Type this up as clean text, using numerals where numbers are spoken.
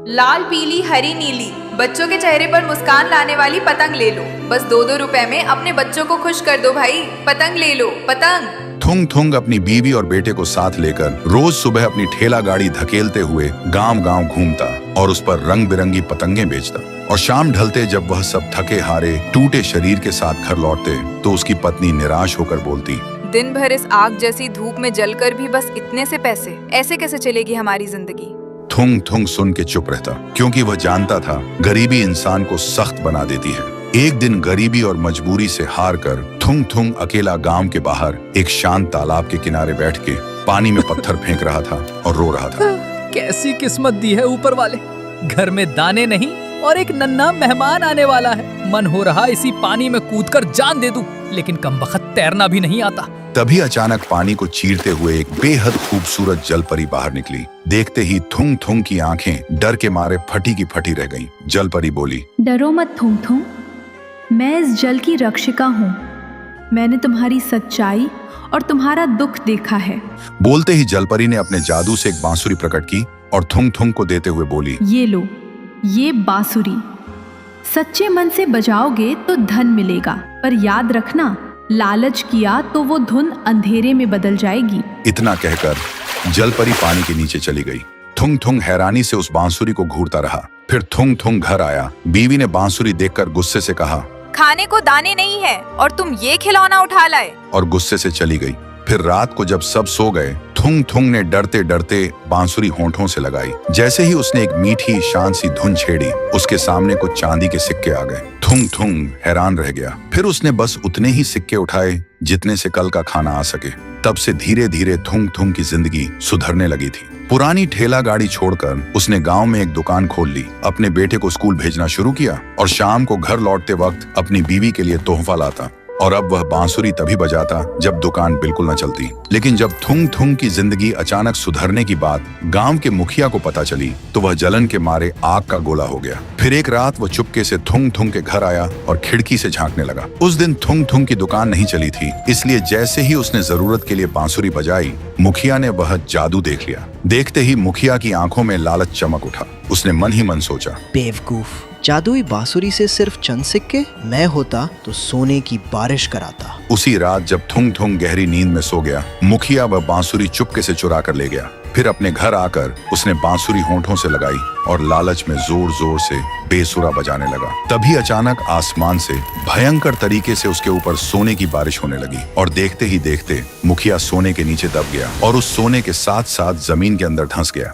लाल पीली हरी नीली, बच्चों के चेहरे पर मुस्कान लाने वाली पतंग ले लो। बस 2-2 रुपए में अपने बच्चों को खुश कर दो भाई। पतंग ले लो, पतंग। थुंग थुंग अपनी बीवी और बेटे को साथ लेकर रोज सुबह अपनी ठेला गाड़ी धकेलते हुए गांव-गांव घूमता और उस पर रंग बिरंगी पतंगें बेचता। और शाम ढलते जब वह सब थके हारे टूटे शरीर के साथ घर लौटते तो उसकी पत्नी निराश होकर बोलती, दिन भर इस आग जैसी धूप में जलकर भी बस इतने से पैसे, ऐसे कैसे चलेगी हमारी जिंदगी। थुंग थुंग सुन के चुप रहता, क्योंकि वह जानता था गरीबी इंसान को सख्त बना देती है। एक दिन गरीबी और मजबूरी से हार कर थुंग थुंग अकेला गांव के बाहर एक शांत तालाब के किनारे बैठ के पानी में पत्थर फेंक रहा था और रो रहा था। कैसी किस्मत दी है ऊपर वाले, घर में दाने नहीं और एक नन्हा मेहमान आने वाला है। मन हो रहा इसी पानी में कूदकर जान दे दूं, लेकिन कमबख्त तैरना भी नहीं आता। तभी अचानक पानी को चीरते हुए एक बेहद खूबसूरत जलपरी बाहर निकली। देखते ही थुंग थुंग की आंखें डर के मारे फटी की फटी रह गईं। जलपरी बोली, डरो मत थुंग थुंग, मैं इस जल की रक्षिका हूँ। मैंने तुम्हारी सच्चाई और तुम्हारा दुख देखा है। बोलते ही जलपरी ने अपने जादू से एक बांसुरी प्रकट की और थुंग थुंग को देते हुए बोली, ये लो, ये बांसुरी। सच्चे मन से बजाओगे तो धन मिलेगा, पर याद रखना, लालच किया तो वो धुन अंधेरे में बदल जाएगी। इतना कहकर जलपरी पानी के नीचे चली गई। थुंग थुंग हैरानी से उस बांसुरी को घूरता रहा। फिर थुंग थुंग घर आया। बीवी ने बांसुरी देखकर गुस्से से कहा, खाने को दाने नहीं है और तुम ये खिलौना उठा लाए। और गुस्से से चली गई। फिर रात को जब सब सो गए, थुंग थुंग ने डरते डरते बांसुरी होंठों से लगाई। जैसे ही उसने एक मीठी शांत सी धुन छेड़ी, उसके सामने कुछ चांदी के सिक्के आ गए। थुंग थुंग हैरान रह गया। फिर उसने बस उतने ही सिक्के उठाए जितने से कल का खाना आ सके। तब से धीरे धीरे थुंग थुंग की जिंदगी सुधरने लगी थी। पुरानी ठेला गाड़ी छोड़कर उसने गांव में एक दुकान खोल ली, अपने बेटे को स्कूल भेजना शुरू किया और शाम को घर लौटते वक्त अपनी बीवी के लिए तोहफा लाता। और अब वह बांसुरी तभी बजाता जब दुकान बिल्कुल न चलती। लेकिन जब थुंग थुंग की जिंदगी अचानक सुधरने की बात गांव के मुखिया को पता चली तो वह जलन के मारे आग का गोला हो गया। फिर एक रात वह चुपके से थुंग थुंग के घर आया और खिड़की से झांकने लगा। उस दिन थुंग थुंग की दुकान नहीं चली थी, इसलिए जैसे ही उसने जरूरत के लिए बांसुरी बजाई, मुखिया ने वह जादू देख लिया। देखते ही मुखिया की आंखों में लालच चमक उठा। उसने मन ही मन सोचा, बेवकूफ, जादुई बांसुरी से सिर्फ चंद सिक्के, मैं होता तो सोने की बारिश कराता। उसी रात जब थुंग थुंग गहरी नींद में सो गया, मुखिया वह बांसुरी चुपके से चुरा कर ले गया। फिर अपने घर आकर उसने बांसुरी होंठों से लगाई और लालच में जोर जोर से बेसुरा बजाने लगा। तभी अचानक आसमान से भयंकर तरीके से उसके ऊपर सोने की बारिश होने लगी और देखते ही देखते मुखिया सोने के नीचे दब गया और उस सोने के साथ साथ जमीन के अंदर धंस गया।